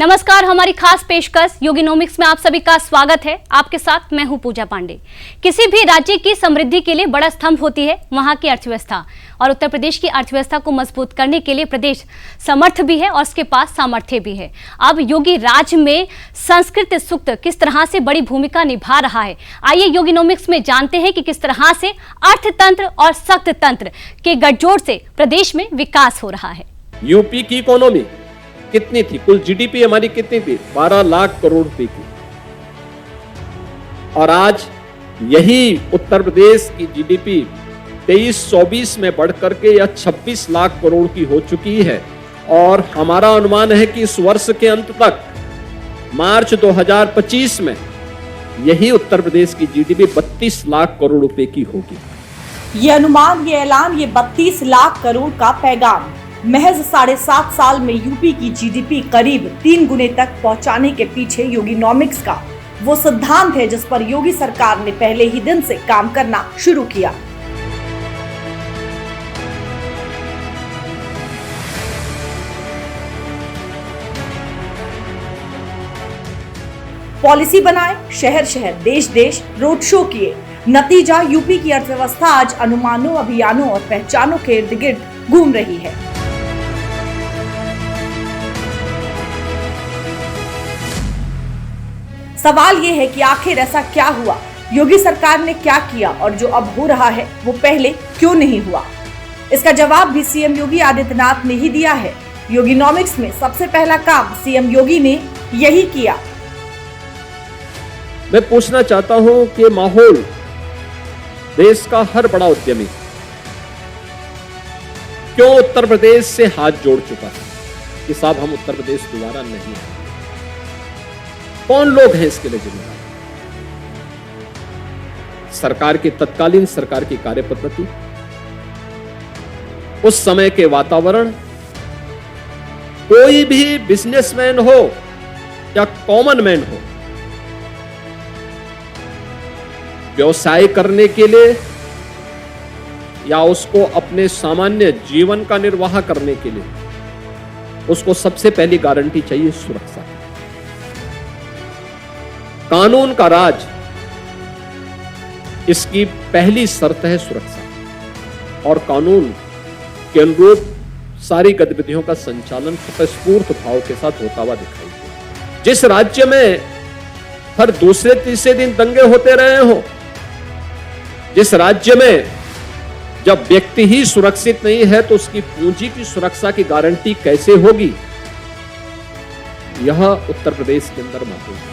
नमस्कार, हमारी खास पेशकश योगिनोमिक्स में आप सभी का स्वागत है। आपके साथ मैं हूं पूजा पांडे। किसी भी राज्य की समृद्धि के लिए बड़ा स्तंभ होती है वहां की अर्थव्यवस्था, और उत्तर प्रदेश की अर्थव्यवस्था को मजबूत करने के लिए प्रदेश समर्थ भी है और उसके पास सामर्थ्य भी है। अब योगी राज में संस्कृत सूक्त किस तरह से बड़ी भूमिका निभा रहा है, आइए योगिनोमिक्स में जानते हैं कि किस तरह से अर्थतंत्र और सख्त तंत्र के गठजोड़ से प्रदेश में विकास हो रहा है। यूपी की इकोनॉमी कितनी थी? कुल जीडीपी हमारी कितनी थी? 12 लाख करोड़ रुपए की। और आज यही उत्तर प्रदेश की जीडीपी 23-24 में बढ़ करके यह 26 लाख करोड़ की हो चुकी है। और हमारा अनुमान है कि इस वर्ष के अंत तक मार्च 2025 में यही उत्तर प्रदेश की जीडीपी 32 लाख करोड़ रुपए की होगी। ये अनुमान, ये ऐलान, ये 32 लाख करोड़ का पैगाम महज 7.5 साल में यूपी की जीडीपी करीब 3 गुने तक पहुंचाने के पीछे योगिनोमिक्स का वो सिद्धांत है जिस पर योगी सरकार ने पहले ही दिन से काम करना शुरू किया। पॉलिसी बनाए, शहर शहर, देश देश रोड शो किए। नतीजा, यूपी की अर्थव्यवस्था आज अनुमानों, अभियानों और पहचानों के इर्द गिर्द घूम रही है। सवाल ये है कि आखिर ऐसा क्या हुआ, योगी सरकार ने क्या किया और जो अब हो रहा है वो पहले क्यों नहीं हुआ? इसका जवाब भी सीएम योगी आदित्यनाथ ने ही दिया है। योगिनोमिक्स में सबसे पहला काम सीएम योगी ने यही किया। मैं पूछना चाहता हूं कि माहौल देश का हर बड़ा उद्यमी क्यों उत्तर प्रदेश से हाथ जोड़ चुका है कि साहब हम उत्तर प्रदेश दोबारा नहीं आए? कौन लोग हैं इसके लिए जिम्मेदार? सरकार की तत्कालीन सरकार की कार्यपद्धति, उस समय के वातावरण, कोई भी बिजनेसमैन हो या कॉमन मैन हो, व्यवसाय करने के लिए या उसको अपने सामान्य जीवन का निर्वाह करने के लिए उसको सबसे पहली गारंटी चाहिए सुरक्षा। कानून का राज, इसकी पहली शर्त है सुरक्षा, और कानून के अनुरूप सारी गतिविधियों का संचालन स्वतःस्फूर्त भाव के साथ होता हुआ दिखाई दे। जिस राज्य में हर दूसरे तीसरे दिन दंगे होते रहे हो, जिस राज्य में जब व्यक्ति ही सुरक्षित नहीं है तो उसकी पूंजी की सुरक्षा की गारंटी कैसे होगी? यह उत्तर प्रदेश के अंदर मौजूद है।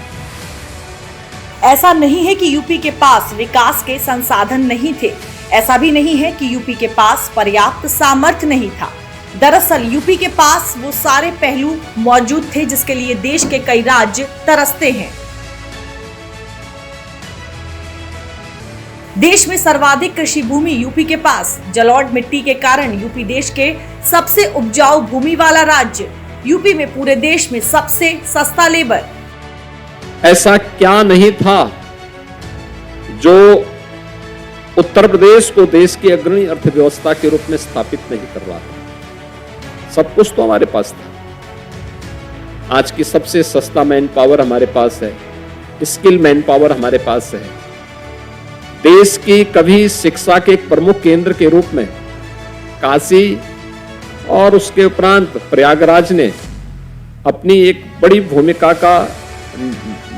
ऐसा नहीं है कि यूपी के पास विकास के संसाधन नहीं थे, ऐसा भी नहीं है कि यूपी के पास पर्याप्त सामर्थ्य नहीं था। दरअसल यूपी के पास वो सारे पहलू मौजूद थे जिसके लिए देश के कई राज्य तरसते हैं। देश में सर्वाधिक कृषि भूमि यूपी के पास, जलोढ़ मिट्टी के कारण यूपी देश के सबसे उपजाऊ भूमि वाला राज्य, यूपी में पूरे देश में सबसे सस्ता लेबर। ऐसा क्या नहीं था जो उत्तर प्रदेश को देश की अग्रणी अर्थव्यवस्था के रूप में स्थापित नहीं कर रहा था? सब कुछ तो हमारे पास था। आज की सबसे सस्ता मैन पावर हमारे पास है, स्किल मैन पावर हमारे पास है। देश की कभी शिक्षा के एक प्रमुख केंद्र के रूप में काशी और उसके उपरांत प्रयागराज ने अपनी एक बड़ी भूमिका का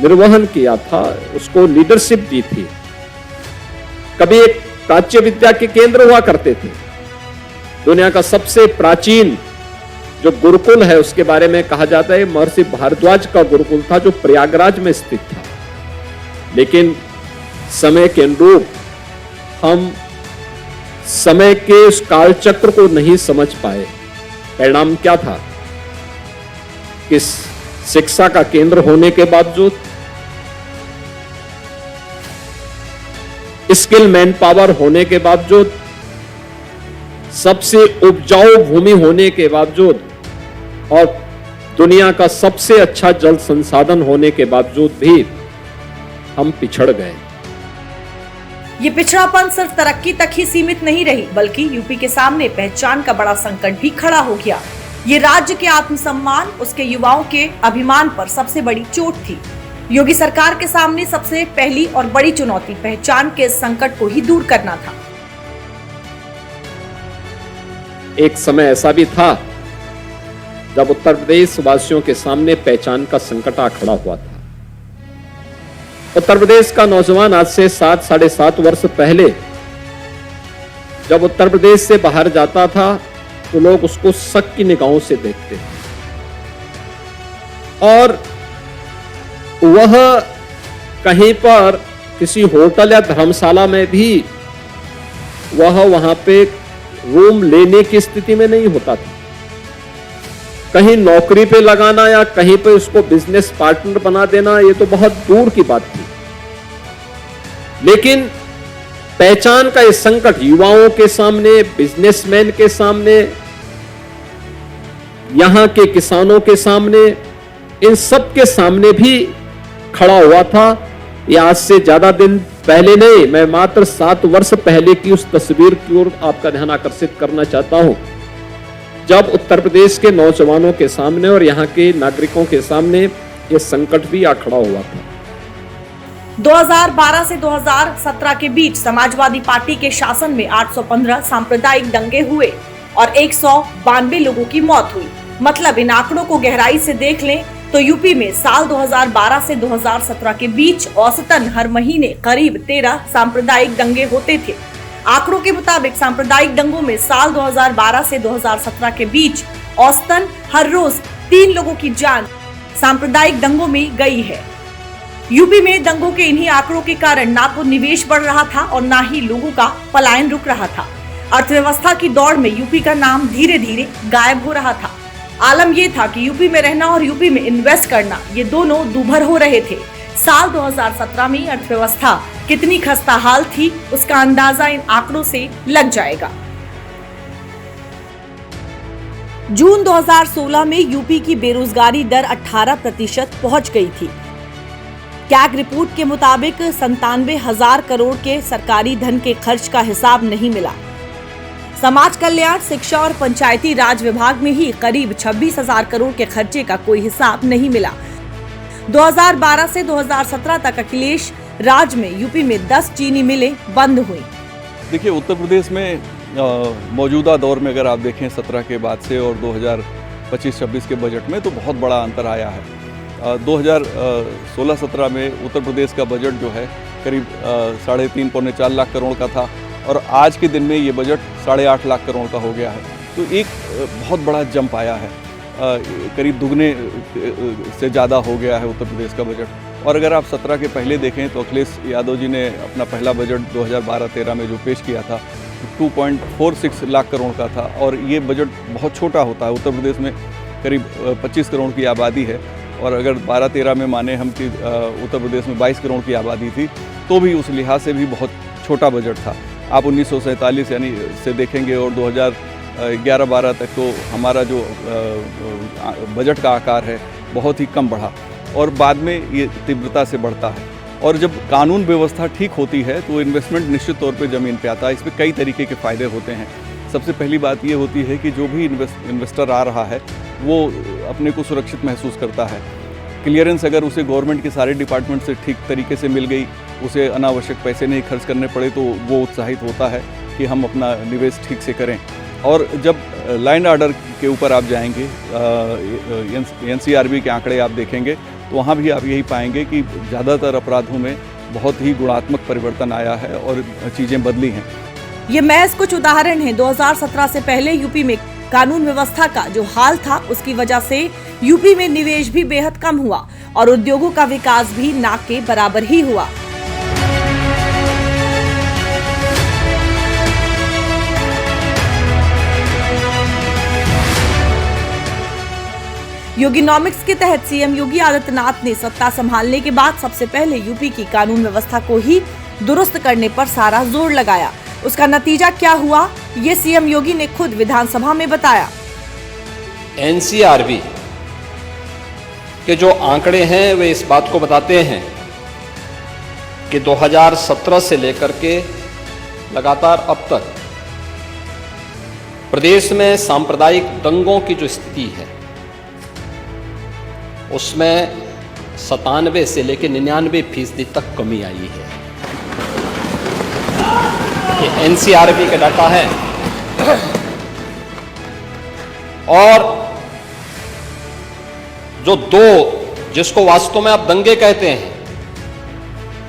निर्वहन किया था, उसको लीडरशिप दी थी। कभी एक प्राच्य विद्या के केंद्र हुआ करते थे। दुनिया का सबसे प्राचीन जो गुरुकुल है उसके बारे में कहा जाता है महर्षि भारद्वाज का गुरुकुल था जो प्रयागराज में स्थित था। लेकिन समय के अनुरूप हम समय के उस कालचक्र को नहीं समझ पाए। परिणाम क्या था कि शिक्षा का केंद्र होने के बावजूद, स्किल मैन पावर होने के बावजूद, सबसे उपजाऊ भूमि होने के बावजूद और दुनिया का सबसे अच्छा जल संसाधन होने के बावजूद भी हम पिछड़ गए। ये पिछड़ापन सिर्फ तरक्की तक ही सीमित नहीं रही, बल्कि यूपी के सामने पहचान का बड़ा संकट भी खड़ा हो गया। ये राज्य के आत्मसम्मान, उसके युवाओं के अभिमान पर सबसे बड़ी चोट थी। योगी सरकार के सामने सबसे पहली और बड़ी चुनौती पहचान के इस संकट को ही दूर करना था। एक समय ऐसा भी था जब उत्तर प्रदेश वासियों के सामने पहचान का संकट आ खड़ा हुआ था। उत्तर प्रदेश का नौजवान आज से 7-7.5 वर्ष पहले जब उत्तर प्रदेश से बाहर जाता था तो लोग उसको शक की निगाहों से देखते हैं और वह कहीं पर किसी होटल या धर्मशाला में भी वह वहां पे रूम लेने की स्थिति में नहीं होता था। कहीं नौकरी पे लगाना या कहीं पे उसको बिजनेस पार्टनर बना देना ये तो बहुत दूर की बात थी। लेकिन पहचान का ये संकट युवाओं के सामने, बिजनेसमैन के सामने, यहां के किसानों के सामने, इन सब के सामने भी खड़ा हुआ था। ये आज से ज्यादा दिन पहले नहीं, मैं मात्र 7 वर्ष पहले की उस तस्वीर की ओर आपका ध्यान आकर्षित करना चाहता हूं, जब उत्तर प्रदेश के नौजवानों के सामने और यहां के नागरिकों के सामने ये संकट भी आ खड़ा हुआ था। 2012 से 2017 के बीच समाजवादी पार्टी के शासन में 815 सांप्रदायिक दंगे हुए और 192 लोगों की मौत हुई। मतलब इन आंकड़ों को गहराई से देख लें तो यूपी में साल 2012 से 2017 के बीच औसतन हर महीने करीब 13 सांप्रदायिक दंगे होते थे। आंकड़ों के मुताबिक सांप्रदायिक दंगों में साल 2012 से 2017 के बीच औसतन हर रोज 3 लोगों की जान सांप्रदायिक दंगों में गई है। यूपी में दंगों के इन्हीं आंकड़ों के कारण ना तो निवेश बढ़ रहा था और ना ही लोगों का पलायन रुक रहा था। अर्थव्यवस्था की दौड़ में यूपी का नाम धीरे धीरे गायब हो रहा था। आलम ये था कि यूपी में रहना और यूपी में इन्वेस्ट करना ये दोनों दूभर हो रहे थे। साल 2017 में अर्थव्यवस्था कितनी खस्ताहाल थी उसका अंदाजा इन आंकड़ों से लग जाएगा। जून 2016 में यूपी की बेरोजगारी दर 18% पहुंच गई थी। कैग रिपोर्ट के मुताबिक 97,000 करोड़ के सरकारी धन के खर्च का हिसाब नहीं मिला। समाज कल्याण, शिक्षा और पंचायती राज विभाग में ही करीब 26,000 करोड़ के खर्चे का कोई हिसाब नहीं मिला। 2012 से 2017 तक अखिलेश राज में यूपी में 10 चीनी मिलें बंद हुई। देखिए, उत्तर प्रदेश में मौजूदा दौर में अगर आप देखें 17 के बाद से और 2025-26 के बजट में तो बहुत बड़ा अंतर आया है। 2016-17 में उत्तर प्रदेश का बजट जो है करीब 3.5-4 लाख करोड़ का था और आज के दिन में ये बजट 8.5 लाख करोड़ का हो गया है। तो एक बहुत बड़ा जंप आया है, करीब दुगने से ज़्यादा हो गया है उत्तर प्रदेश का बजट। और अगर आप 17 के पहले देखें तो अखिलेश यादव जी ने अपना पहला बजट 2012-13 में जो पेश किया था 2.46 लाख करोड़ का था और ये बजट बहुत छोटा होता है। उत्तर प्रदेश में करीब 25 करोड़ की आबादी है और अगर 12-13 में माने हम कि उत्तर प्रदेश में 22 करोड़ की आबादी थी तो भी उस लिहाज से भी बहुत छोटा बजट था। आप 1947 यानी से देखेंगे और 2011-12 तक तो हमारा जो बजट का आकार है बहुत ही कम बढ़ा और बाद में ये तीव्रता से बढ़ता है। और जब कानून व्यवस्था ठीक होती है तो इन्वेस्टमेंट निश्चित तौर पे ज़मीन पे आता है। इसमें कई तरीके के फ़ायदे होते हैं। सबसे पहली बात ये होती है कि जो भी इन्वेस्टर आ रहा है वो अपने को सुरक्षित महसूस करता है। क्लियरेंस अगर उसे गवर्नमेंट के सारे डिपार्टमेंट से ठीक तरीके से मिल गई, उसे अनावश्यक पैसे नहीं खर्च करने पड़े तो वो उत्साहित होता है कि हम अपना निवेश ठीक से करें। और जब लैंड ऑर्डर के ऊपर आप जाएंगे, NCRB के आंकड़े आप देखेंगे तो वहाँ भी आप यही पाएंगे कि ज़्यादातर अपराधों में बहुत ही गुणात्मक परिवर्तन आया है और चीज़ें बदली हैं। ये महज कुछ उदाहरण हैं। 2017 से पहले यूपी में कानून व्यवस्था का जो हाल था उसकी वजह से यूपी में निवेश भी बेहद कम हुआ और उद्योगों का विकास भी ना के बराबर ही हुआ। योगीनॉमिक्स के तहत सीएम योगी आदित्यनाथ ने सत्ता संभालने के बाद सबसे पहले यूपी की कानून व्यवस्था को ही दुरुस्त करने पर सारा जोर लगाया। उसका नतीजा क्या हुआ, ये सीएम योगी ने खुद विधानसभा में बताया। NCRB के जो आंकड़े हैं वे इस बात को बताते हैं कि 2017 से लेकर के लगातार अब तक प्रदेश में सांप्रदायिक दंगों की जो स्थिति है उसमें 97 से लेकर 99% तक कमी आई है। ये एनसीआरबी का डाटा है। और जो दो जिसको वास्तव में आप दंगे कहते हैं,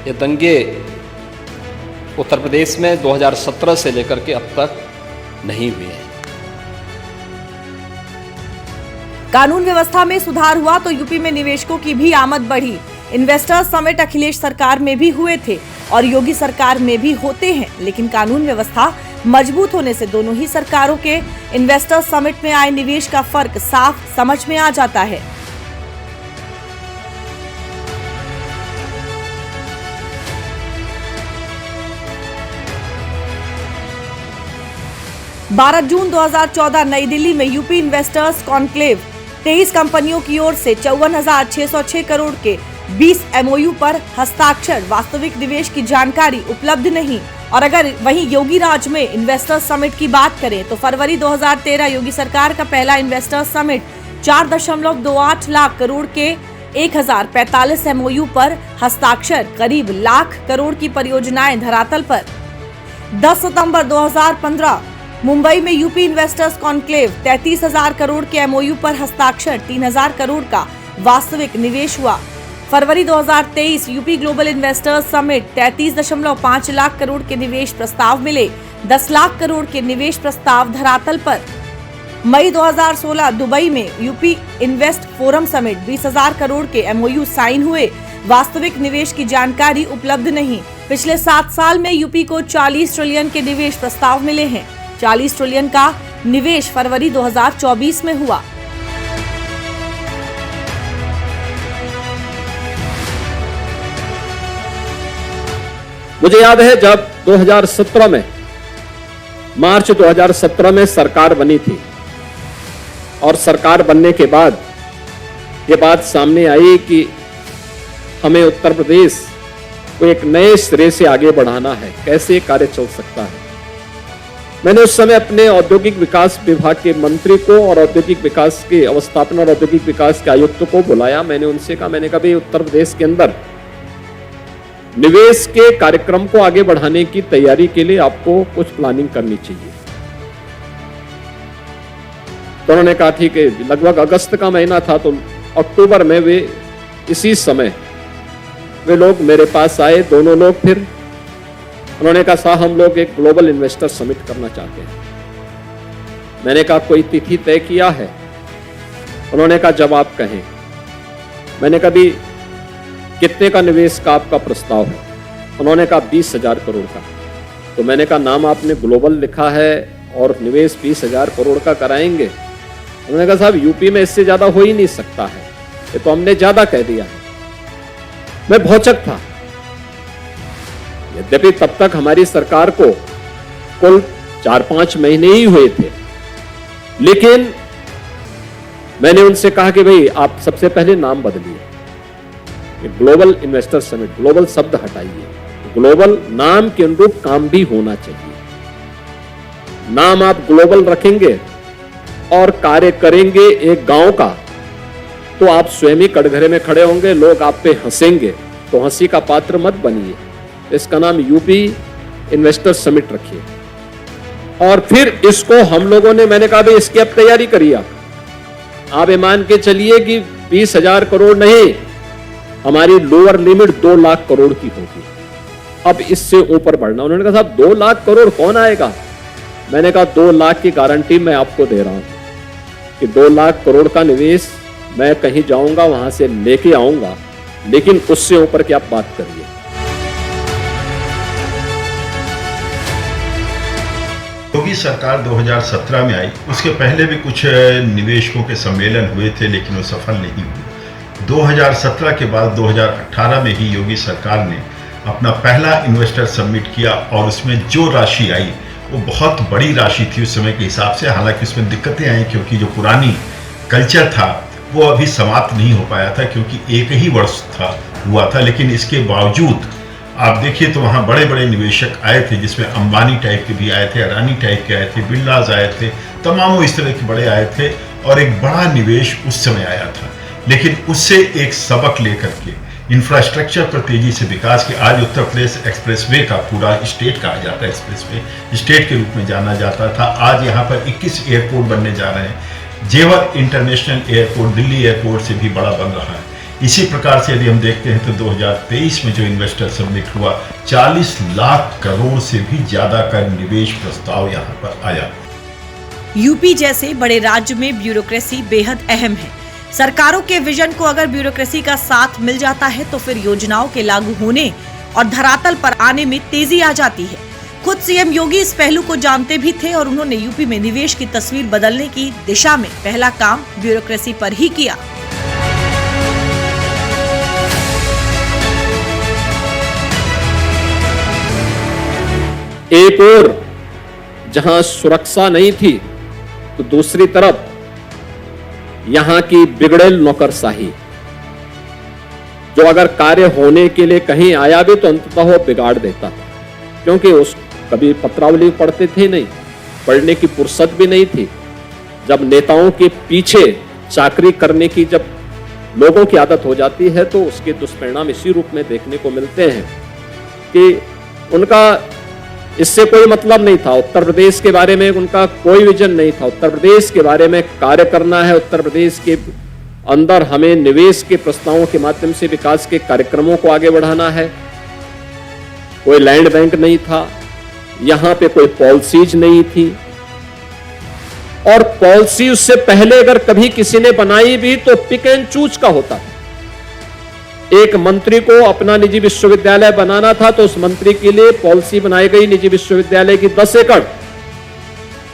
ये दंगे उत्तर प्रदेश में 2017 से लेकर के अब तक नहीं हुए हैं। कानून व्यवस्था में सुधार हुआ तो यूपी में निवेशकों की भी आमद बढ़ी। इन्वेस्टर्स समिट अखिलेश सरकार में भी हुए थे और योगी सरकार में भी होते हैं, लेकिन कानून व्यवस्था मजबूत होने से दोनों ही सरकारों के इन्वेस्टर्स समिट में आए निवेश का फर्क साफ समझ में आ जाता है। बारह जून 2014 नई दिल्ली में यूपी इन्वेस्टर्स कॉन्क्लेव 23 कंपनियों की ओर से 54,606 करोड़ के 20 एमओयू पर हस्ताक्षर। वास्तविक निवेश की जानकारी उपलब्ध नहीं। और अगर वहीं योगी राज में इन्वेस्टर्स समिट की बात करें तो फरवरी 2013 योगी सरकार का पहला इन्वेस्टर्स समिट 4.28 लाख करोड़ के 1045 एमओयू पर हस्ताक्षर, करीब लाख करोड़ की परियोजनाएं धरातल पर। 10 सितंबर 2015 मुंबई में यूपी इन्वेस्टर्स कॉन्क्लेव 33,000 करोड़ के एमओयू पर हस्ताक्षर, 3,000 करोड़ का वास्तविक निवेश हुआ। फरवरी 2023 UP global investors summit 33.5 lakh crore के निवेश प्रस्ताव मिले, 10 लाख करोड़ के निवेश प्रस्ताव धरातल पर। मई 2016 दुबई में UP invest forum summit 20,000 crore के एमओयू साइन हुए। वास्तविक निवेश की जानकारी उपलब्ध नहीं। पिछले 7 साल में यूपी को 40 ट्रिलियन के निवेश प्रस्ताव मिले हैं। 40 ट्रिलियन का निवेश फरवरी 2024 में हुआ। मुझे याद है जब 2017 में मार्च 2017 में सरकार बनी थी और सरकार बनने के बाद ये बात सामने आई कि हमें उत्तर प्रदेश को एक नए सिरे से आगे बढ़ाना है, कैसे कार्य चल सकता है। मैंने उस समय अपने औद्योगिक विकास विभाग के मंत्री को और औद्योगिक विकास के अवस्थापना और औद्योगिक विकास के आयुक्त को बुलाया। मैंने उनसे कहा, मैंने कहा उत्तर प्रदेश के अंदर निवेश के कार्यक्रम को आगे बढ़ाने की तैयारी के लिए आपको कुछ प्लानिंग करनी चाहिए। तो उन्होंने कहा ठीक है। लगभग अगस्त का महीना था तो अक्टूबर में वे इसी समय वे लोग मेरे पास आए, दोनों लोग। फिर उन्होंने कहा साहब हम लोग एक ग्लोबल इन्वेस्टर समिट करना चाहते हैं। मैंने कहा कोई तिथि तय किया है? उन्होंने कहा जब आप कहें। मैंने कहा भी कितने का निवेश का आपका प्रस्ताव है? उन्होंने कहा 20,000 करोड़ का। तो मैंने कहा नाम आपने ग्लोबल लिखा है और निवेश 20,000 करोड़ का कराएंगे? उन्होंने कहा साहब यूपी में इससे ज्यादा हो ही नहीं सकता है, ये तो हमने ज्यादा कह दिया है। मैं भौचक था। यद्यपि तब तक हमारी सरकार को कुल 4-5 महीने ही हुए थे, लेकिन मैंने उनसे कहा कि भाई आप सबसे पहले नाम बदलिए, ग्लोबल इन्वेस्टर समिट, ग्लोबल शब्द हटाइए, ग्लोबल नाम के अनुरूप काम भी होना चाहिए। नाम आप ग्लोबल रखेंगे और कार्य करेंगे एक गांव का, तो आप स्वयं ही कटघरे में खड़े होंगे, लोग आप पे हंसेंगे, तो हंसी का पात्र मत बनिए। इसका नाम यूपी इन्वेस्टर समिट रखिए। और फिर इसको हम लोगों ने, मैंने कहा भाई इसकी अब तैयारी करिए। आप ये मान के चलिए कि 20,000 करोड़ नहीं, हमारी लोअर लिमिट 2 लाख करोड़ की होगी। अब इससे ऊपर बढ़ना। उन्होंने कहा साहब 2 लाख करोड़ कौन आएगा? मैंने कहा 2 लाख की गारंटी मैं आपको दे रहा हूं कि 2 लाख करोड़ का निवेश मैं कहीं जाऊंगा वहां से लेके आऊंगा, लेकिन उससे ऊपर की आप बात करिए। योगी सरकार 2017 में आई, उसके पहले भी कुछ निवेशकों के सम्मेलन हुए थे लेकिन वो सफल नहीं हुए। 2017 के बाद 2018 में ही योगी सरकार ने अपना पहला इन्वेस्टर समिट किया और उसमें जो राशि आई वो बहुत बड़ी राशि थी उस समय के हिसाब से। हालांकि उसमें दिक्कतें आई क्योंकि जो पुरानी कल्चर था वो अभी समाप्त नहीं हो पाया था, क्योंकि एक ही वर्ष हुआ था। लेकिन इसके बावजूद आप देखिए तो वहाँ बड़े बड़े निवेशक आए थे, जिसमें अंबानी टाइप के भी आए थे, अडानी टाइप के आए थे, बिरलाज आए थे, तमामों इस तरह के बड़े आए थे और एक बड़ा निवेश उस समय आया था। लेकिन उससे एक सबक लेकर के इंफ्रास्ट्रक्चर पर तेजी से विकास के आज उत्तर प्रदेश एक्सप्रेसवे का पूरा स्टेट कहा जाता है, एक्सप्रेसवे स्टेट के रूप में जाना जाता था। आज यहाँ पर 21 एयरपोर्ट बनने जा रहे हैं। जेवर इंटरनेशनल एयरपोर्ट दिल्ली एयरपोर्ट से भी बड़ा बन रहा है। इसी प्रकार से यदि हम देखते हैं तो 2023 में जो इन्वेस्टर समिट हुआ, 40 लाख करोड़ से भी ज्यादा का निवेश प्रस्ताव यहाँ पर आया। यूपी जैसे बड़े राज्य में ब्यूरोक्रेसी बेहद अहम है। सरकारों के विजन को अगर ब्यूरोक्रेसी का साथ मिल जाता है तो फिर योजनाओं के लागू होने और धरातल पर आने में तेजी आ जाती है। खुद सीएम योगी इस पहलू को जानते भी थे और उन्होंने यूपी में निवेश की तस्वीर बदलने की दिशा में पहला काम ब्यूरोक्रेसी पर ही किया। एक और जहां सुरक्षा नहीं थी तो दूसरी तरफ यहां की बिगड़ेल नौकरशाही, जो अगर कार्य होने के लिए कहीं आया भी तो अंततः वो बिगाड़ देता था, क्योंकि उस कभी पत्रावली पढ़ते थे नहीं, पढ़ने की फुर्सत भी नहीं थी। जब नेताओं के पीछे चाकरी करने की जब लोगों की आदत हो जाती है तो उसके दुष्परिणाम इसी रूप में देखने को मिलते हैं कि उनका इससे कोई मतलब नहीं था। उत्तर प्रदेश के बारे में उनका कोई विजन नहीं था। उत्तर प्रदेश के बारे में कार्य करना है, उत्तर प्रदेश के अंदर हमें निवेश के प्रस्तावों के माध्यम से विकास के कार्यक्रमों को आगे बढ़ाना है। कोई लैंड बैंक नहीं था, यहां पे कोई पॉलिसीज नहीं थी, और पॉलिसी उससे पहले अगर कभी किसी ने बनाई भी तो पिक एंड चूज का होता था। एक मंत्री को अपना निजी विश्वविद्यालय बनाना था तो उस मंत्री के लिए पॉलिसी बनाई गई निजी विश्वविद्यालय की 10 एकड़,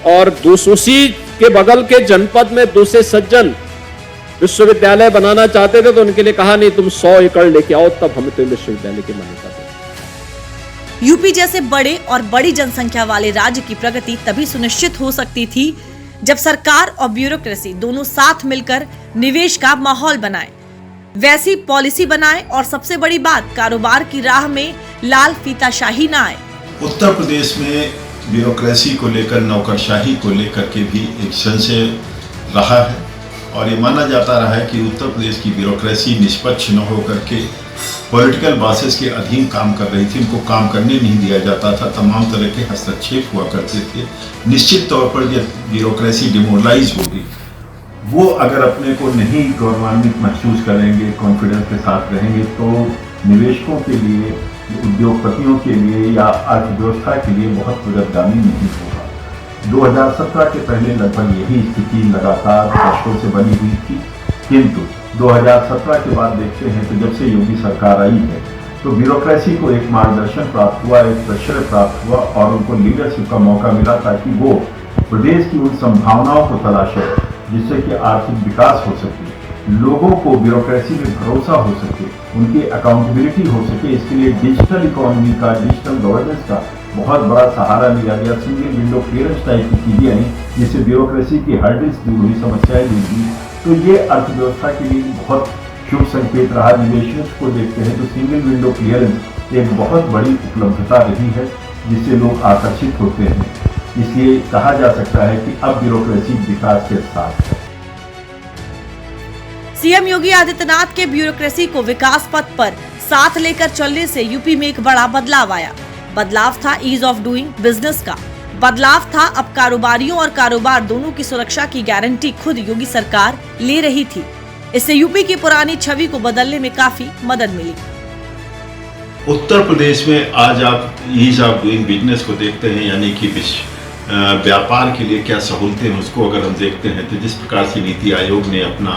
और उसी के बगल के जनपद में दूसरे सज्जन विश्वविद्यालय बनाना चाहते थे तो उनके लिए कहा नहीं, तुम 100 एकड़ लेके आओ तब हम तो विश्वविद्यालय की मान्यता दें। यूपी जैसे बड़े और बड़ी जनसंख्या वाले राज्य की प्रगति तभी सुनिश्चित हो सकती थी जब सरकार और ब्यूरोक्रेसी दोनों साथ मिलकर निवेश का माहौल बनाए, वैसी पॉलिसी बनाए और सबसे बड़ी बात, कारोबार की राह में लाल फीताशाही ना आए। उत्तर प्रदेश में ब्यूरोक्रेसी को लेकर, नौकरशाही को लेकर के भी एक संशय रहा है और ये माना जाता रहा है कि उत्तर प्रदेश की ब्यूरोक्रेसी निष्पक्ष न होकर के पॉलिटिकल बॉसेस के अधीन काम कर रही थी। उनको काम करने नहीं दिया जाता था, तमाम तरह के हस्तक्षेप हुआ करते थे। निश्चित तौर पर जब ब्यूरोक्रेसी डिमोरलाइज होगी, वो अगर अपने को नहीं गौरवान्वित महसूस करेंगे, कॉन्फिडेंस के साथ रहेंगे, तो निवेशकों के लिए, उद्योगपतियों के लिए या अर्थव्यवस्था के लिए बहुत प्रगतिगामी नहीं होगा। 2017 के पहले लगभग यही स्थिति लगातार वर्षों से बनी हुई थी, किंतु 2017 के बाद देखते हैं तो जब से योगी सरकार आई है तो ब्यूरोक्रेसी को एक मार्गदर्शन प्राप्त हुआ, एक प्रश्रय प्राप्त हुआ और उनको लीडरशिप का मौका मिला ताकि वो प्रदेश की उन संभावनाओं को तलाशे जिससे कि आर्थिक विकास हो सके, लोगों को ब्यूरोक्रेसी में भरोसा हो सके, उनकी अकाउंटेबिलिटी हो सके। इसके लिए डिजिटल इकोनॉमी का, डिजिटल गवर्नेंस का बहुत बड़ा सहारा लिया गया। सिंगल विंडो क्लियरेंस टाइप की चीजें आई जिससे ब्यूरोक्रेसी की हर्डल्स दूर हुई, समस्याएं दूर हुई। तो ये अर्थव्यवस्था के लिए बहुत शुभ संकेत रहा। निवेशक को देखते हैं तो सिंगल विंडो क्लियरेंस एक बहुत बड़ी उपलब्धता रही है जिससे लोग आकर्षित होते हैं। इसलिए कहा जा सकता है कि अब ब्यूरोक्रेसी विकास के साथ है। सीएम योगी आदित्यनाथ के ब्यूरोक्रेसी को विकास पथ पर साथ लेकर चलने से यूपी में एक बड़ा बदलाव आया। बदलाव था ईज ऑफ डूइंग बिजनेस का। बदलाव था अब कारोबारियों और कारोबार दोनों की सुरक्षा की गारंटी खुद योगी सरकार ले रही थी। इससे यूपी की पुरानी छवि को बदलने में काफी मदद मिली। उत्तर प्रदेश में आज आप ईज ऑफ डूइंग बिजनेस को देखते हैं, यानी कि व्यापार के लिए क्या सहूलतें हैं उसको अगर हम देखते हैं तो जिस प्रकार से नीति आयोग ने अपना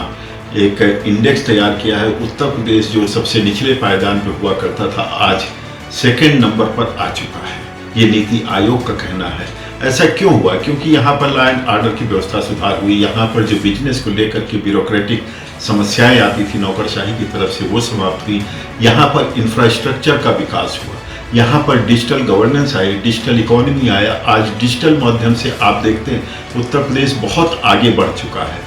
एक इंडेक्स तैयार किया है, उत्तर प्रदेश जो सबसे निचले पायदान पर हुआ करता था आज सेकंड नंबर पर आ चुका है। ये नीति आयोग का कहना है। ऐसा क्यों हुआ? क्योंकि यहाँ पर लॉ एंड ऑर्डर की व्यवस्था सुधार हुई। यहाँ पर जो बिजनेस को लेकर के ब्यूरोक्रेटिक समस्याएं आती थी नौकरशाही की तरफ से, वो समाप्त हुई। यहाँ पर इंफ्रास्ट्रक्चर का विकास हुआ, यहाँ पर डिजिटल गवर्नेंस आई, डिजिटल इकोनॉमी आया। आज डिजिटल माध्यम से आप देखते हैं उत्तर प्रदेश बहुत आगे बढ़ चुका है।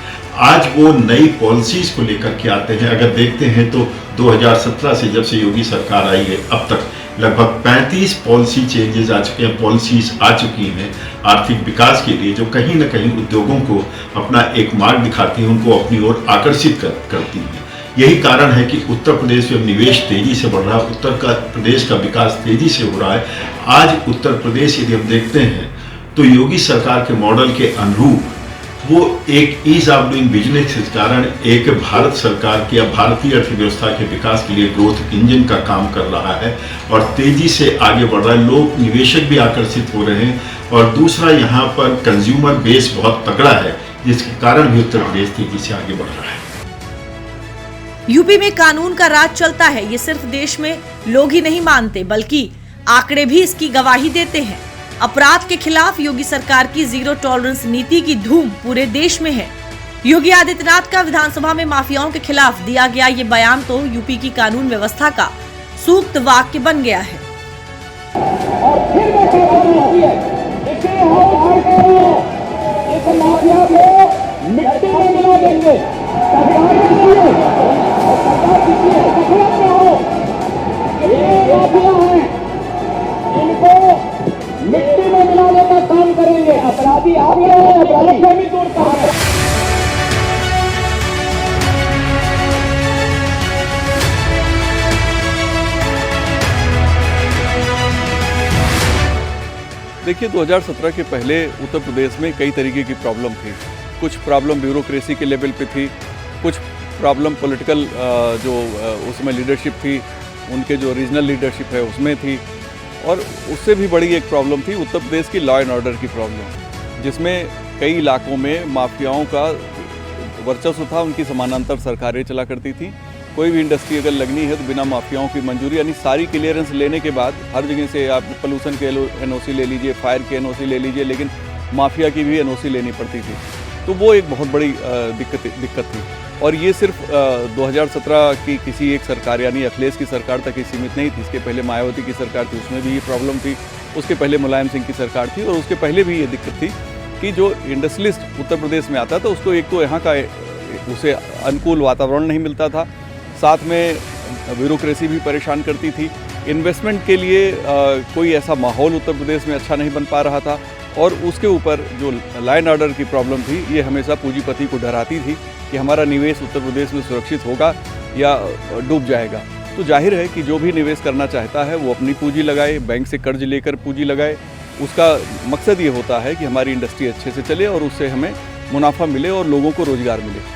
आज वो नई पॉलिसीज को लेकर के आते हैं। अगर देखते हैं तो 2017 से जब से योगी सरकार आई है अब तक लगभग 35 पॉलिसी चेंजेस आ चुके हैं, पॉलिसीज आ चुकी हैं आर्थिक विकास के लिए, जो कहीं ना कहीं उद्योगों को अपना एक मार्ग दिखाती हैं, उनको अपनी ओर आकर्षित करती हैं। यही कारण है कि उत्तर प्रदेश में निवेश तेजी से बढ़ रहा है, उत्तर प्रदेश का विकास तेजी से हो रहा है। आज उत्तर प्रदेश यदि हम देखते हैं तो योगी सरकार के मॉडल के अनुरूप वो एक ईज ऑफ डूइंग बिजनेस के कारण एक भारत सरकार की या भारतीय अर्थव्यवस्था के विकास के लिए ग्रोथ इंजन का काम कर रहा है और तेजी से आगे बढ़ रहा है। लोग निवेशक भी आकर्षित हो रहे हैं और दूसरा यहाँ पर कंज्यूमर बेस बहुत तगड़ा है, जिसके कारण भी उत्तर प्रदेश तेजी से आगे बढ़ रहा है। यूपी में कानून का राज चलता है, ये सिर्फ देश में लोग ही नहीं मानते बल्कि आंकड़े भी इसकी गवाही देते हैं। अपराध के खिलाफ योगी सरकार की जीरो टॉलरेंस नीति की धूम पूरे देश में है। योगी आदित्यनाथ का विधानसभा में माफियाओं के खिलाफ दिया गया ये बयान तो यूपी की कानून व्यवस्था का सूक्त वाक्य बन गया है। मिट्टी में मिलाने का काम करेंगे। अपराधी आ गए हैं, अपराधी दूर कहाँ है? देखिए 2017 के पहले उत्तर प्रदेश में कई तरीके की प्रॉब्लम थी। कुछ प्रॉब्लम ब्यूरोक्रेसी के लेवल पे थी, कुछ प्रॉब्लम पॉलिटिकल जो उसमें लीडरशिप थी, उनके जो रीजनल लीडरशिप है उसमें थी, और उससे भी बड़ी एक प्रॉब्लम थी उत्तर प्रदेश की लॉ एंड ऑर्डर की प्रॉब्लम, जिसमें कई इलाकों में माफियाओं का वर्चस्व था, उनकी समानांतर सरकारें चला करती थी। कोई भी इंडस्ट्री अगर लगनी है तो बिना माफियाओं की मंजूरी, यानी सारी क्लियरेंस लेने के बाद हर जगह से आप पोल्यूशन के एनओसी ले लीजिए, फायर के एनओसी ले लीजिए, लेकिन माफिया की भी एनओसी लेनी पड़ती थी। तो वो एक बहुत बड़ी दिक्कत थी। और ये सिर्फ 2017 की किसी एक सरकार यानी अखिलेश की सरकार तक ही सीमित नहीं थी। इसके पहले मायावती की सरकार थी, उसमें भी ये प्रॉब्लम थी। उसके पहले मुलायम सिंह की सरकार थी और उसके पहले भी ये दिक्कत थी कि जो इंडस्ट्रियलिस्ट उत्तर प्रदेश में आता था उसको एक तो यहाँ का उसे अनुकूल वातावरण नहीं मिलता था, साथ में ब्यूरोक्रेसी भी परेशान करती थी। इन्वेस्टमेंट के लिए कोई ऐसा माहौल उत्तर प्रदेश में अच्छा नहीं बन पा रहा था, और उसके ऊपर जो लॉ एंड ऑर्डर की प्रॉब्लम थी, ये हमेशा पूंजीपति को डराती थी कि हमारा निवेश उत्तर प्रदेश में सुरक्षित होगा या डूब जाएगा। तो जाहिर है कि जो भी निवेश करना चाहता है वो अपनी पूंजी लगाए, बैंक से कर्ज लेकर पूंजी लगाए। उसका मकसद ये होता है कि हमारी इंडस्ट्री अच्छे से चले और उससे हमें मुनाफा मिले और लोगों को रोजगार मिले।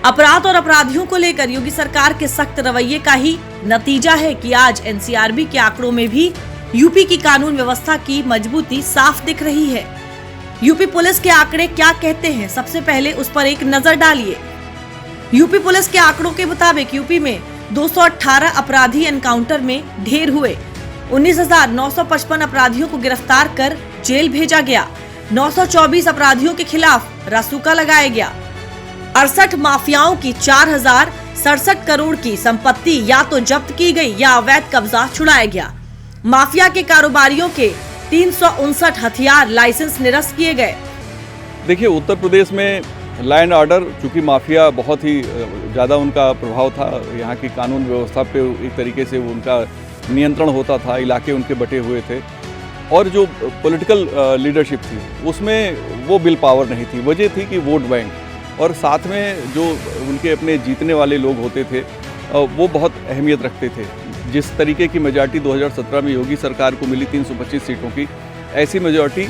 अपराध और अपराधियों को लेकर योगी सरकार के सख्त रवैये का ही नतीजा है कि आज एनसीआरबी के आंकड़ों में भी यूपी की कानून व्यवस्था की मजबूती साफ दिख रही है। यूपी पुलिस के आंकड़े क्या कहते हैं, सबसे पहले उस पर एक नजर डालिए। यूपी पुलिस के आंकड़ों के मुताबिक यूपी में 218 अपराधी एनकाउंटर में ढेर हुए, 19,955 अपराधियों को गिरफ्तार कर जेल भेजा गया, 924 अपराधियों के खिलाफ रासुका लगाया गया, 68 माफियाओं की 4,067 करोड़ की संपत्ति या तो जब्त की गई या अवैध कब्जा छुड़ाया गया। माफिया के कारोबारियों के 359 हथियार लाइसेंस निरस्त किए गए। देखिए उत्तर प्रदेश में लॉ एंड ऑर्डर, चूँकि माफिया बहुत ही ज़्यादा उनका प्रभाव था, यहाँ की कानून व्यवस्था पे एक तरीके से उनका नियंत्रण होता था, इलाके उनके बटे हुए थे, और जो पॉलिटिकल लीडरशिप थी उसमें वो बिल पावर नहीं थी। वजह थी कि वोट बैंक, और साथ में जो उनके अपने जीतने वाले लोग होते थे वो बहुत अहमियत रखते थे। जिस तरीके की मेजॉरिटी 2017 में योगी सरकार को मिली 325 सीटों की, ऐसी मेजॉरिटी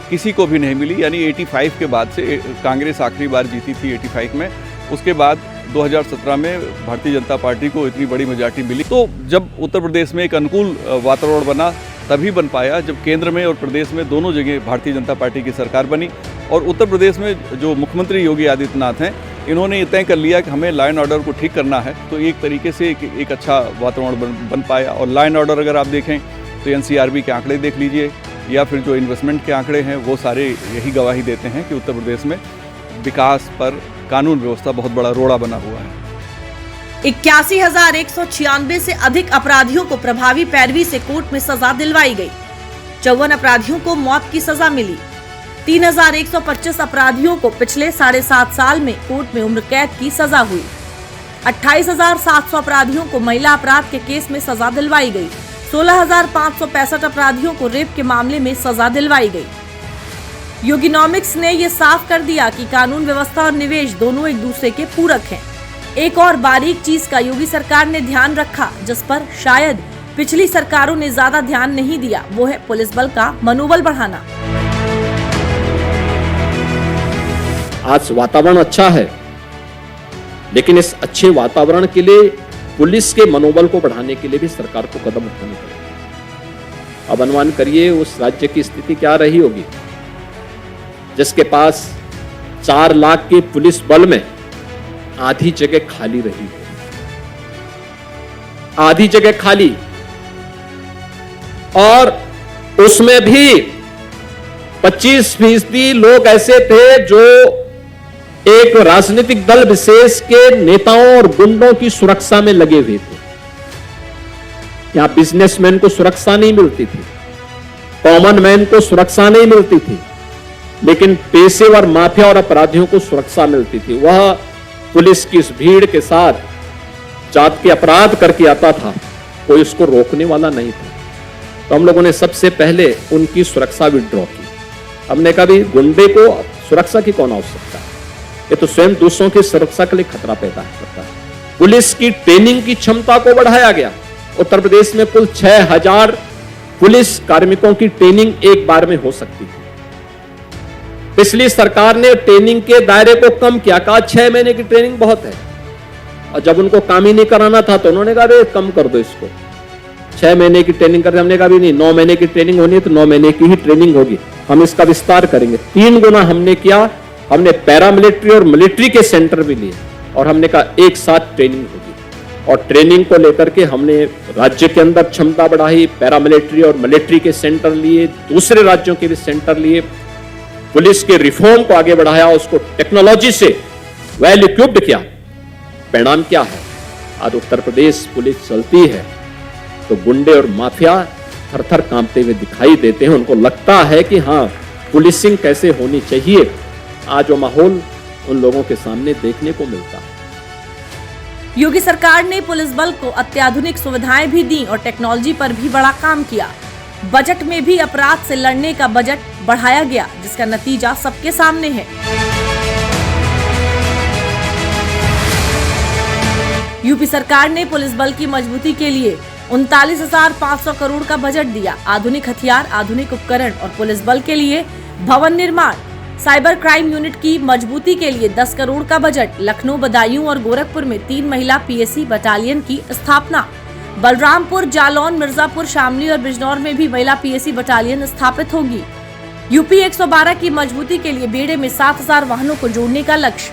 किसी को भी नहीं मिली। यानी 85 के बाद से, कांग्रेस आखिरी बार जीती थी 85 में, उसके बाद 2017 में भारतीय जनता पार्टी को इतनी बड़ी मेजॉरिटी मिली। तो जब उत्तर प्रदेश में एक अनुकूल वातावरण बना तभी बन पाया जब केंद्र में और प्रदेश में दोनों जगह भारतीय जनता पार्टी की सरकार बनी। और उत्तर प्रदेश में जो मुख्यमंत्री योगी आदित्यनाथ हैं, इन्होंने ये तय कर लिया कि हमें लॉ एंड ऑर्डर को ठीक करना है, तो एक तरीके से एक अच्छा वातावरण बन पाया। और लॉ एंड ऑर्डर अगर आप देखें तो एनसीआरबी के आंकड़े देख लीजिए या फिर जो इन्वेस्टमेंट के आंकड़े हैं, वो सारे यही गवाही देते हैं कि उत्तर प्रदेश में विकास पर कानून व्यवस्था बहुत बड़ा रोड़ा बना हुआ है। 81,196 से अधिक अपराधियों को प्रभावी पैरवी से कोर्ट में सजा दिलवाई गई। 54 अपराधियों को मौत की सजा मिली। 3,125 अपराधियों को पिछले 7.5 साल में कोर्ट में उम्र कैद की सजा हुई। 28,700 अपराधियों को महिला अपराध के केस में सजा दिलवाई गई। 16,565 अपराधियों को रेप के मामले में सजा दिलवाई गई। योगीनॉमिक्स ने ये साफ कर दिया कि कानून व्यवस्था और निवेश दोनों एक दूसरे के पूरक हैं। एक और बारीक चीज का योगी सरकार ने ध्यान रखा, जिस पर शायद पिछली सरकारों ने ज्यादा ध्यान नहीं दिया, वो है पुलिस बल का मनोबल बढ़ाना। आज वातावरण अच्छा है, लेकिन इस अच्छे वातावरण के लिए पुलिस के मनोबल को बढ़ाने के लिए भी सरकार को कदम उठाने पड़ेंगे। अब अनुमान करिए उस राज्य की स्थिति क्या रही होगी जिसके पास 4 लाख के पुलिस बल में आधी जगह खाली रही है। आधी जगह खाली, और उसमें भी 25% लोग ऐसे थे जो एक राजनीतिक दल विशेष के नेताओं और गुंडों की सुरक्षा में लगे हुए थे। यहां बिजनेसमैन को सुरक्षा नहीं मिलती थी, कॉमन मैन को सुरक्षा नहीं मिलती थी, लेकिन पेशेवर माफिया और अपराधियों को सुरक्षा मिलती थी। वह पुलिस की इस भीड़ के साथ जात के अपराध करके आता था, कोई उसको रोकने वाला नहीं था। तो हम लोगों ने सबसे पहले उनकी सुरक्षा विड्रॉ की। हमने कहा भी गुंडे को सुरक्षा की कौन आवश्यकता है, ये तो स्वयं दूसरों की सुरक्षा के लिए खतरा पैदा करता है। पुलिस की ट्रेनिंग की क्षमता को बढ़ाया गया। उत्तर प्रदेश में कुल 6,000 पुलिस कार्मिकों की ट्रेनिंग एक बार में हो सकती है। पिछली सरकार ने ट्रेनिंग के दायरे को कम किया, कहा 6 महीने की ट्रेनिंग बहुत है, और जब उनको काम ही नहीं कराना था तो उन्होंने कहा कम कर दो इसको, 6 महीने की ट्रेनिंग करते। हमने कहा भी नहीं, 9 महीने की ट्रेनिंग होनी है तो 9 महीने की ही ट्रेनिंग होगी, हम इसका विस्तार करेंगे। 3 गुना हमने किया। हमने पैरामिलिट्री और मिलिट्री के सेंटर भी लिए, और हमने कहा एक साथ ट्रेनिंग होगी। और ट्रेनिंग को लेकर के हमने राज्य के अंदर क्षमता बढ़ाई, पैरामिलिट्री और मिलिट्री के सेंटर लिए, दूसरे राज्यों के भी सेंटर लिए, पुलिस के रिफॉर्म को आगे बढ़ाया, उसको टेक्नोलॉजी से वेल इक्विप्ड किया। परिणाम क्या है? आज उत्तर प्रदेश पुलिस चलती है तो गुंडे और माफिया थर-थर कांपते हुए दिखाई देते हैं। उनको लगता है कि हाँ, पुलिसिंग कैसे होनी चाहिए। आज वो माहौल उन लोगों के सामने देखने को मिलता है। योगी सरकार ने पुलिस बल को अत्याधुनिक सुविधाएं भी दी और टेक्नोलॉजी पर भी बड़ा काम किया। बजट में भी अपराध से लड़ने का बजट बढ़ाया गया, जिसका नतीजा सबके सामने है। यूपी सरकार ने पुलिस बल की मजबूती के लिए 39,500 करोड़ का बजट दिया। आधुनिक हथियार, आधुनिक उपकरण और पुलिस बल के लिए भवन निर्माण, साइबर क्राइम यूनिट की मजबूती के लिए 10 करोड़ का बजट। लखनऊ, बदायूं और गोरखपुर में 3 महिला पीएसी बटालियन की स्थापना। बलरामपुर, जालौन, मिर्जापुर, शामली और बिजनौर में भी महिला पीएसी बटालियन स्थापित होगी। यूपी 112 की मजबूती के लिए बेड़े में 7,000 वाहनों को जोड़ने का लक्ष्य।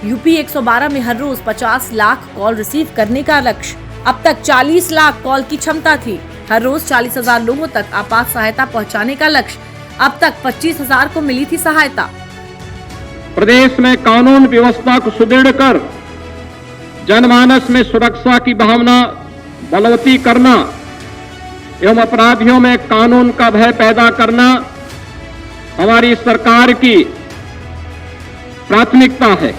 यूपी 112 में हर रोज 50 लाख कॉल रिसीव करने का लक्ष्य। अब तक 40 लाख कॉल की क्षमता थी। हर रोज 40,000 लोगों तक आपात सहायता पहुंचाने का लक्ष्य। अब तक 25,000 को मिली थी सहायता। प्रदेश में कानून व्यवस्था को सुदृढ़ कर जनमानस में सुरक्षा की भावना बलवती करना एवं अपराधियों में कानून का भय पैदा करना हमारी सरकार की प्राथमिकता है।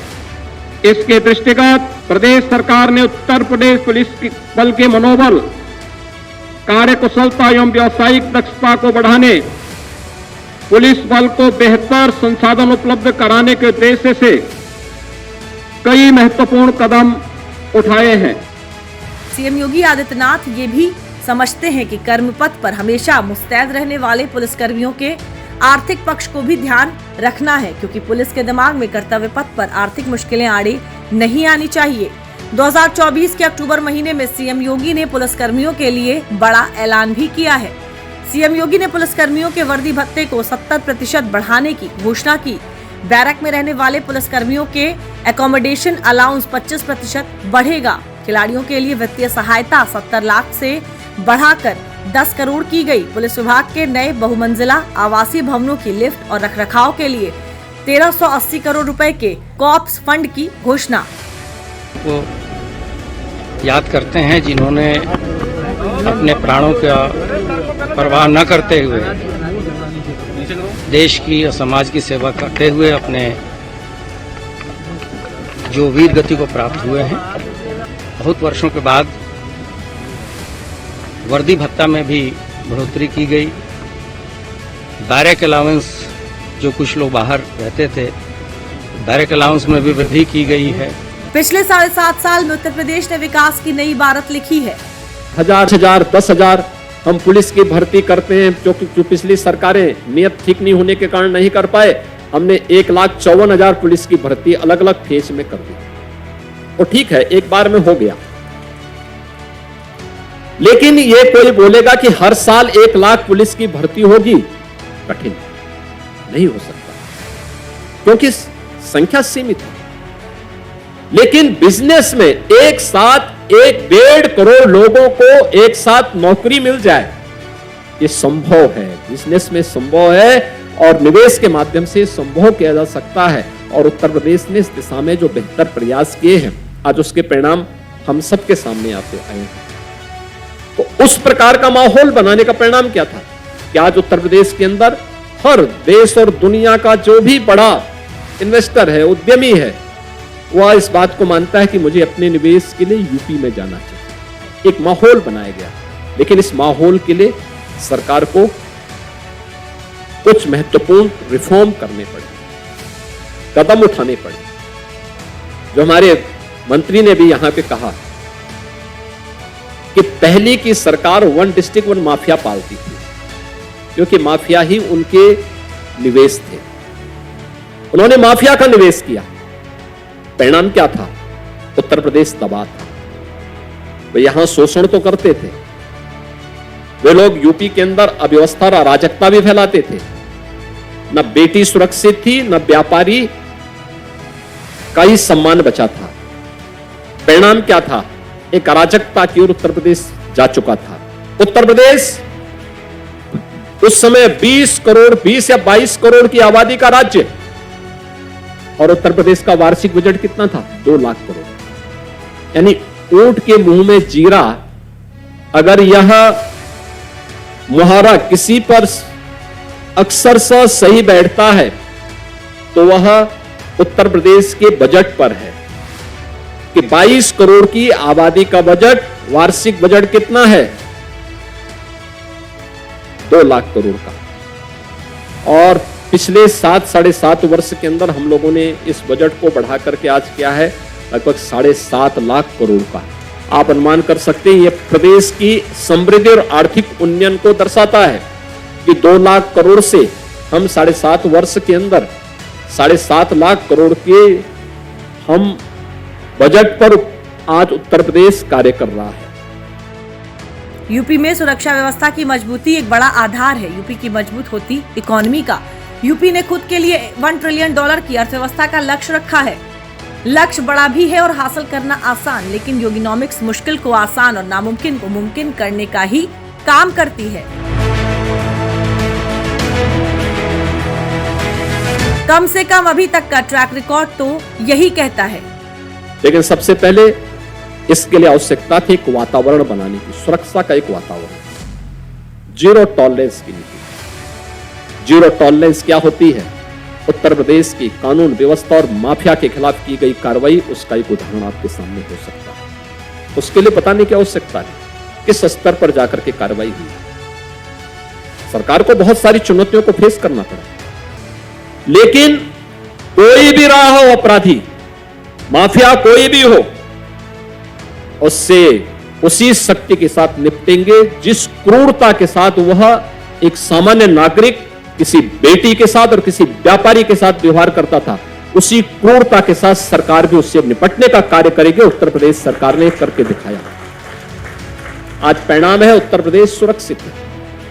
इसके दृष्टिगत प्रदेश सरकार ने उत्तर प्रदेश पुलिस बल के मनोबल, कार्यकुशलता एवं व्यावसायिक दक्षता को बढ़ाने, पुलिस बल को बेहतर संसाधन उपलब्ध कराने के उद्देश्य से कई महत्वपूर्ण कदम उठाए हैं। सीएम योगी आदित्यनाथ ये भी समझते हैं कि कर्मपथ पर हमेशा मुस्तैद रहने वाले पुलिसकर्मियों के आर्थिक पक्ष को भी ध्यान रखना है, क्योंकि पुलिस के दिमाग में कर्तव्य पथ पर आर्थिक मुश्किलें आड़े नहीं आनी चाहिए। 2024 के अक्टूबर महीने में सीएम योगी ने पुलिसकर्मियों के लिए बड़ा ऐलान भी किया है। सीएम योगी ने पुलिसकर्मियों के वर्दी भत्ते को 70% बढ़ाने की घोषणा की। बैरक में रहने वाले पुलिसकर्मियों के एकोमोडेशन अलाउंस 25% बढ़ेगा। खिलाड़ियों के लिए वित्तीय सहायता 70 लाख से बढ़ाकर 10 करोड़ की गई। पुलिस विभाग के नए बहुमंजिला आवासीय भवनों की लिफ्ट और रखरखाव के लिए 1380 करोड़ रुपए के कॉप्स फंड की घोषणा। वो याद करते हैं जिन्होंने अपने प्राणों का परवाह न करते हुए देश की और समाज की सेवा करते हुए अपने जो वीर गति को प्राप्त हुए हैं, बहुत वर्षों के बाद वर्दी भत्ता में भी बढ़ोतरी की गई। बैरक अलाउंस, जो कुछ लोग बाहर रहते थे, बैरक अलाउंस में भी वृद्धि की गई है। पिछले 7.5 साल में उत्तर प्रदेश ने विकास की नई इबारत लिखी है। 1000, 10,000 हम पुलिस की भर्ती करते हैं, जो पिछली सरकारें नियत ठीक नहीं होने के कारण नहीं कर पाए। हमने 1,54,000 पुलिस की भर्ती अलग अलग फेज में कर दी। और ठीक है, एक बार में हो गया, लेकिन ये कोई बोलेगा कि हर साल 1 लाख पुलिस की भर्ती होगी, कठिन नहीं हो सकता, क्योंकि संख्या सीमित है। लेकिन बिजनेस में एक साथ 1.5 करोड़ लोगों को एक साथ नौकरी मिल जाए, ये संभव है, बिजनेस में संभव है और निवेश के माध्यम से संभव किया जा सकता है। और उत्तर प्रदेश ने इस दिशा में जो बेहतर प्रयास किए हैं, आज उसके परिणाम हम सबके सामने आए हैं। तो उस प्रकार का माहौल बनाने का परिणाम क्या था कि आज उत्तर प्रदेश के अंदर हर देश और दुनिया का जो भी बड़ा इन्वेस्टर है, उद्यमी है, वह इस बात को मानता है कि मुझे अपने निवेश के लिए यूपी में जाना चाहिए। एक माहौल बनाया गया, लेकिन इस माहौल के लिए सरकार को कुछ महत्वपूर्ण रिफॉर्म करने पड़े, कदम उठाने पड़े। जो हमारे मंत्री ने भी यहां पे कहा कि पहले की सरकार 1 डिस्ट्रिक्ट 1 माफिया पालती थी, क्योंकि माफिया ही उनके निवेश थे। उन्होंने माफिया का निवेश किया, परिणाम क्या था? उत्तर प्रदेश दबा था। वे यहां शोषण तो करते थे, वे लोग यूपी के अंदर अव्यवस्था और अराजकता भी फैलाते थे। न बेटी सुरक्षित थी, न व्यापारी का ही सम्मान बचा था। परिणाम क्या था? एक अराजकता की ओर उत्तर प्रदेश जा चुका था। उत्तर प्रदेश उस समय 20 करोड़ 20 या 22 करोड़ की आबादी का राज्य, और उत्तर प्रदेश का वार्षिक बजट कितना था? 2 लाख करोड़। यानी ऊंट के मुंह में जीरा, अगर यह मुहावरा किसी पर अक्सरशः सही बैठता है तो वह उत्तर प्रदेश के बजट पर है कि 22 करोड़ की आबादी का बजट, वार्षिक बजट कितना है? 2 लाख करोड़ का। और पिछले 7-7.5 वर्ष के अंदर हम लोगों ने इस बजट को बढ़ा करके आज क्या है, लगभग 7.5 लाख करोड़ का। आप अनुमान कर सकते हैं, यह प्रदेश की समृद्धि और आर्थिक उन्नयन को दर्शाता है कि 2 लाख करोड़ से हम 7.5 वर्ष के अंदर 7.5 लाख करोड़ के हम बजट पर आज उत्तर प्रदेश कार्य कर रहा है। यूपी में सुरक्षा व्यवस्था की मजबूती एक बड़ा आधार है। यूपी की मजबूत होती इकोनॉमी का यूपी ने खुद के लिए $1 ट्रिलियन की अर्थव्यवस्था का लक्ष्य रखा है। लक्ष्य बड़ा भी है और हासिल करना आसान, लेकिन योगिनॉमिक्स मुश्किल को आसान और नामुमकिन को मुमकिन करने का ही काम करती है। कम से कम अभी तक का ट्रैक रिकॉर्ड तो यही कहता है। लेकिन सबसे पहले इसके लिए आवश्यकता थी एक वातावरण बनाने की, सुरक्षा का एक वातावरण, जीरो टॉलरेंस की नीति। जीरो टॉलरेंस क्या होती है? उत्तर प्रदेश की कानून व्यवस्था और माफिया के खिलाफ की गई कार्रवाई, उसका एक उदाहरण आपके सामने हो सकता है। उसके लिए बताने की आवश्यकता है किस स्तर पर जाकर के कार्रवाई हुई। सरकार को बहुत सारी चुनौतियों को फेस करना पड़ा, लेकिन कोई भी रहा हो अपराधी, माफिया कोई भी हो, उससे उसी शक्ति के साथ निपटेंगे जिस क्रूरता के साथ वह एक सामान्य नागरिक किसी बेटी के साथ और किसी व्यापारी के साथ व्यवहार करता था। उसी क्रूरता के साथ सरकार भी उससे निपटने का कार्य करेगी। उत्तर प्रदेश सरकार ने करके दिखाया। आज परिणाम है, उत्तर प्रदेश सुरक्षित है।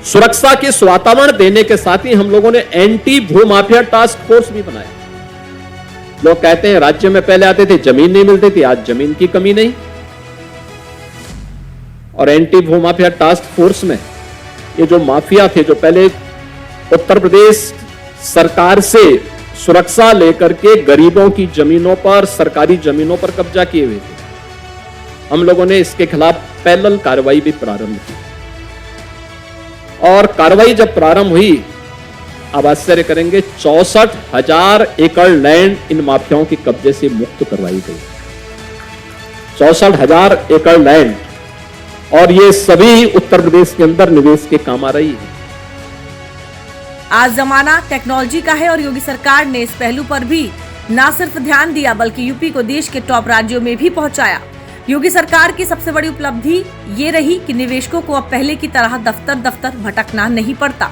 सुरक्षा के वातावरण देने के साथ ही हम लोगों ने एंटी भू माफिया टास्क फोर्स भी बनाया। लोग कहते हैं राज्य में पहले आते थे जमीन नहीं मिलती थी, आज जमीन की कमी नहीं। और एंटी भू माफिया टास्क फोर्स में ये जो माफिया थे, जो पहले उत्तर प्रदेश सरकार से सुरक्षा लेकर के गरीबों की जमीनों पर, सरकारी जमीनों पर कब्जा किए हुए थे, हम लोगों ने इसके खिलाफ पैरेलल कार्रवाई भी प्रारंभ की। और कार्रवाई जब प्रारंभ हुई, आप आश्चर्य करेंगे, 64,000 एकड़ लैंड इन माफियाओं के कब्जे से मुक्त करवाई गई। 64,000 एकड़ लैंड, और ये सभी उत्तर प्रदेश के अंदर निवेश के काम आ रही है। आज जमाना टेक्नोलॉजी का है और योगी सरकार ने इस पहलू पर भी न सिर्फ ध्यान दिया बल्कि यूपी को देश के टॉप राज्यों में भी पहुंचाया। योगी सरकार की सबसे बड़ी उपलब्धि ये रही कि निवेशकों को अब पहले की तरह दफ्तर दफ्तर भटकना नहीं पड़ता।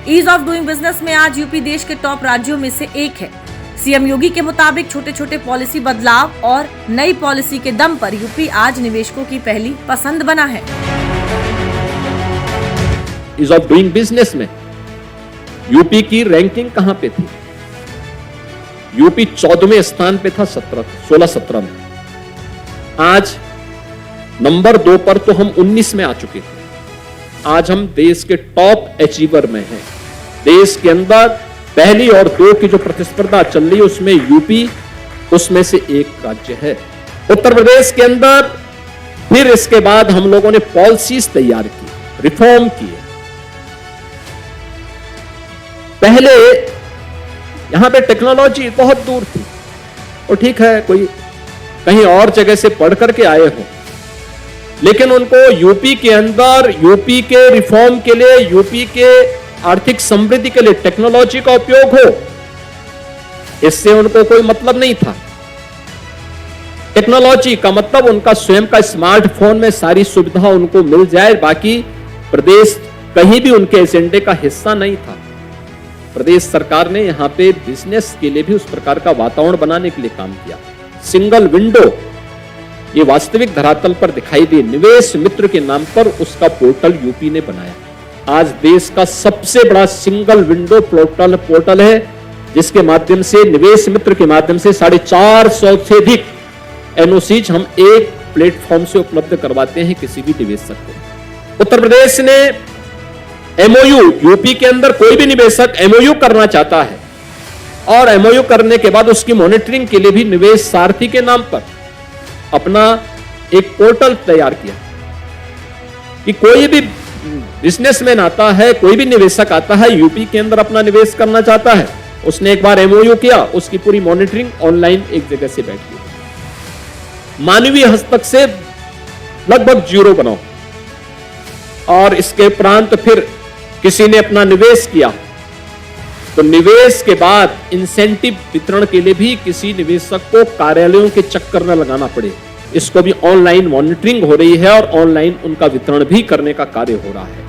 ईज ऑफ डूइंग बिजनेस में आज यूपी देश के टॉप राज्यों में से एक है। सीएम योगी के मुताबिक छोटे छोटे पॉलिसी बदलाव और नई पॉलिसी के दम पर यूपी आज निवेशकों की पहली पसंद बना है। ईज ऑफ डूइंग बिजनेस में यूपी की रैंकिंग कहां पे थी? यूपी 14वें स्थान पे था 16-17 में। आज नंबर 2 पर तो हम 19 में आ चुके हैं। आज हम देश के टॉप अचीवर में हैं। देश के अंदर पहली और 2 की जो प्रतिस्पर्धा चल रही है उसमें यूपी उसमें से एक राज्य है। उत्तर प्रदेश के अंदर फिर इसके बाद हम लोगों ने पॉलिसीज तैयार की, रिफॉर्म किए। पहले यहां पे टेक्नोलॉजी बहुत दूर थी, और ठीक है कोई कहीं और जगह से पढ़ करके आए हो, लेकिन उनको यूपी के अंदर यूपी के रिफॉर्म के लिए, यूपी के आर्थिक समृद्धि के लिए टेक्नोलॉजी का उपयोग हो, इससे उनको कोई मतलब नहीं था। टेक्नोलॉजी का मतलब उनका स्वयं का स्मार्टफोन में सारी सुविधा उनको मिल जाए, बाकी प्रदेश कहीं भी उनके एजेंडे का हिस्सा नहीं था। प्रदेश सरकार ने यहां पे बिजनेस के लिए भी उस प्रकार का वातावरण बनाने के लिए काम किया। सिंगल विंडो ये वास्तविक धरातल पर दिखाई दे, निवेश मित्र के नाम पर उसका पोर्टल यूपी ने बनाया। आज देश का सबसे बड़ा सिंगल विंडो पोर्टल है, जिसके माध्यम से निवेश मित्र के माध्यम से 450 से अधिक एनओसीज हम एक प्लेटफॉर्म से उपलब्ध करवाते हैं किसी भी निवेशक को। उत्तर प्रदेश ने एमओयू, यूपी के अंदर कोई भी निवेशक एमओयू करना चाहता है और एमओयू करने के बाद उसकी मॉनिटरिंग के लिए भी निवेश सारथी के नाम पर अपना एक पोर्टल तैयार किया कि कोई भी बिजनेसमैन आता है, कोई भी निवेशक आता है, यूपी के अंदर अपना निवेश करना चाहता है, उसने एक बार एमओयू किया, उसकी पूरी मॉनिटरिंग ऑनलाइन एक जगह से बैठ गई। मानवीय हस्तक्षेप से लगभग 0 बनाओ, और इसके उपरांत फिर किसी ने अपना निवेश किया तो निवेश के बाद इंसेंटिव वितरण के लिए भी किसी निवेशक को कार्यालयों के चक्कर न लगाना पड़े, इसको भी ऑनलाइन मॉनिटरिंग हो रही है और ऑनलाइन उनका वितरण भी करने का कार्य हो रहा है।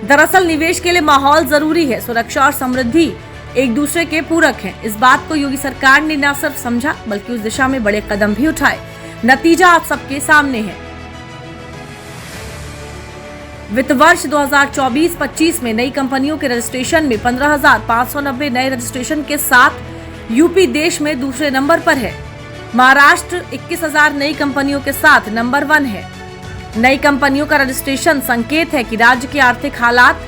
दरअसल निवेश के लिए माहौल जरूरी है, सुरक्षा और समृद्धि एक दूसरे के पूरक हैं। इस बात को योगी सरकार ने न सिर्फ समझा बल्कि उस दिशा में बड़े कदम भी उठाए। नतीजा आप सबके सामने है। वित्त वर्ष 2024-25 में नई कंपनियों के रजिस्ट्रेशन में 15,590 नए रजिस्ट्रेशन के साथ यूपी देश में दूसरे नंबर पर है। महाराष्ट्र 21,000 नई कंपनियों के साथ नंबर 1 है। नई कंपनियों का रजिस्ट्रेशन संकेत है कि राज्य के आर्थिक हालात,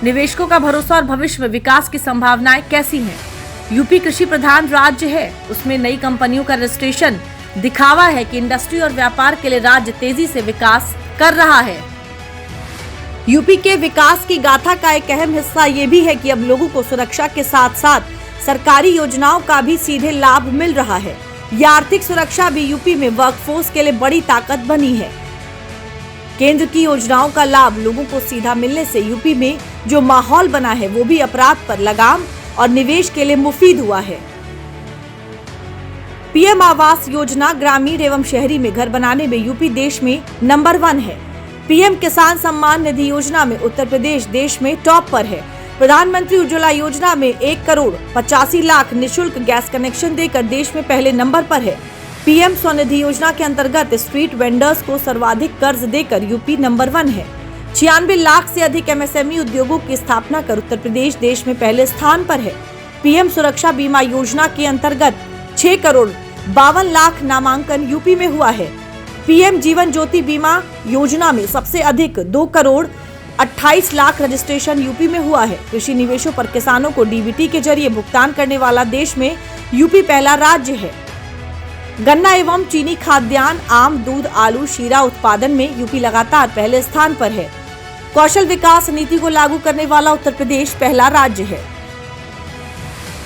निवेशकों का भरोसा और भविष्य में विकास की संभावनाएं कैसी हैं। यूपी कृषि प्रधान राज्य है, उसमें नई कंपनियों का रजिस्ट्रेशन दिखावा है कि इंडस्ट्री और व्यापार के लिए राज्य तेजी से विकास कर रहा है। यूपी के विकास की गाथा का एक अहम हिस्सा ये भी है कि अब लोगों को सुरक्षा के साथ साथ सरकारी योजनाओं का भी सीधे लाभ मिल रहा है। यह आर्थिक सुरक्षा भी यूपी में वर्कफोर्स के लिए बड़ी ताकत बनी है। केंद्र की योजनाओं का लाभ लोगों को सीधा मिलने से यूपी में जो माहौल बना है वो भी अपराध पर लगाम और निवेश के लिए मुफीद हुआ है। पीएम आवास योजना ग्रामीण एवं शहरी में घर बनाने में यूपी देश में नंबर 1 है। पीएम किसान सम्मान निधि योजना में उत्तर प्रदेश देश में टॉप पर है। प्रधानमंत्री उज्ज्वला योजना में 1,85,00,000 निःशुल्क गैस कनेक्शन देकर देश में पहले नंबर पर है। पीएम स्वनिधि योजना के अंतर्गत स्ट्रीट वेंडर्स को सर्वाधिक कर्ज देकर यूपी नंबर 1 है। 96 लाख से अधिक एमएसएमई उद्योगों की स्थापना कर उत्तर प्रदेश देश में पहले स्थान पर है। पीएम सुरक्षा बीमा योजना के अंतर्गत 6,52,00,000 नामांकन यूपी में हुआ है। पीएम जीवन ज्योति बीमा योजना में सबसे अधिक 2,28,00,000 रजिस्ट्रेशन यूपी में हुआ है। कृषि निवेशों पर किसानों को डीबीटी के जरिए भुगतान करने वाला देश में यूपी पहला राज्य है। गन्ना एवं चीनी खाद्यान्न, आम, दूध, आलू, शीरा उत्पादन में यूपी लगातार पहले स्थान पर है। कौशल विकास नीति को लागू करने वाला उत्तर प्रदेश पहला राज्य है।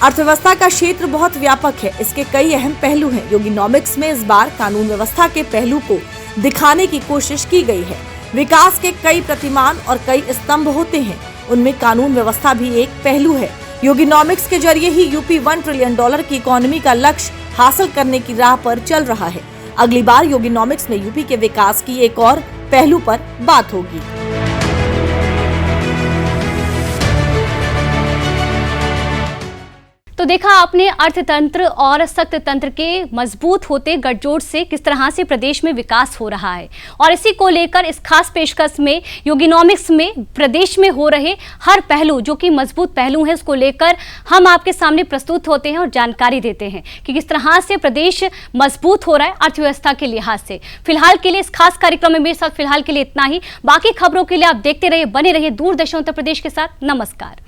अर्थव्यवस्था का क्षेत्र बहुत व्यापक है, इसके कई अहम पहलू हैं। योगीनॉमिक्स में इस बार कानून व्यवस्था के पहलू को दिखाने की कोशिश की गई है। विकास के कई प्रतिमान और कई स्तंभ होते हैं, उनमें कानून व्यवस्था भी एक पहलू है। योगीनॉमिक्स के जरिए ही यूपी $1 ट्रिलियन की इकोनॉमी का लक्ष्य हासिल करने की राह पर चल रहा है। अगली बार योगीनॉमिक्स में यूपी के विकास की एक और पहलू पर बात होगी। तो देखा आपने अर्थतंत्र और सख्त तंत्र के मजबूत होते गठजोड़ से किस तरह से प्रदेश में विकास हो रहा है, और इसी को लेकर इस खास पेशकश में योगीनॉमिक्स में प्रदेश में हो रहे हर पहलू जो कि मजबूत पहलू है उसको लेकर हम आपके सामने प्रस्तुत होते हैं और जानकारी देते हैं कि किस तरह से प्रदेश मजबूत हो रहा है अर्थव्यवस्था के लिहाज से। फिलहाल के लिए इस खास कार्यक्रम में मेरे साथ फिलहाल के लिए इतना ही। बाकी खबरों के लिए आप देखते रहिए, बने रहिए दूरदर्शन उत्तर प्रदेश के साथ। नमस्कार।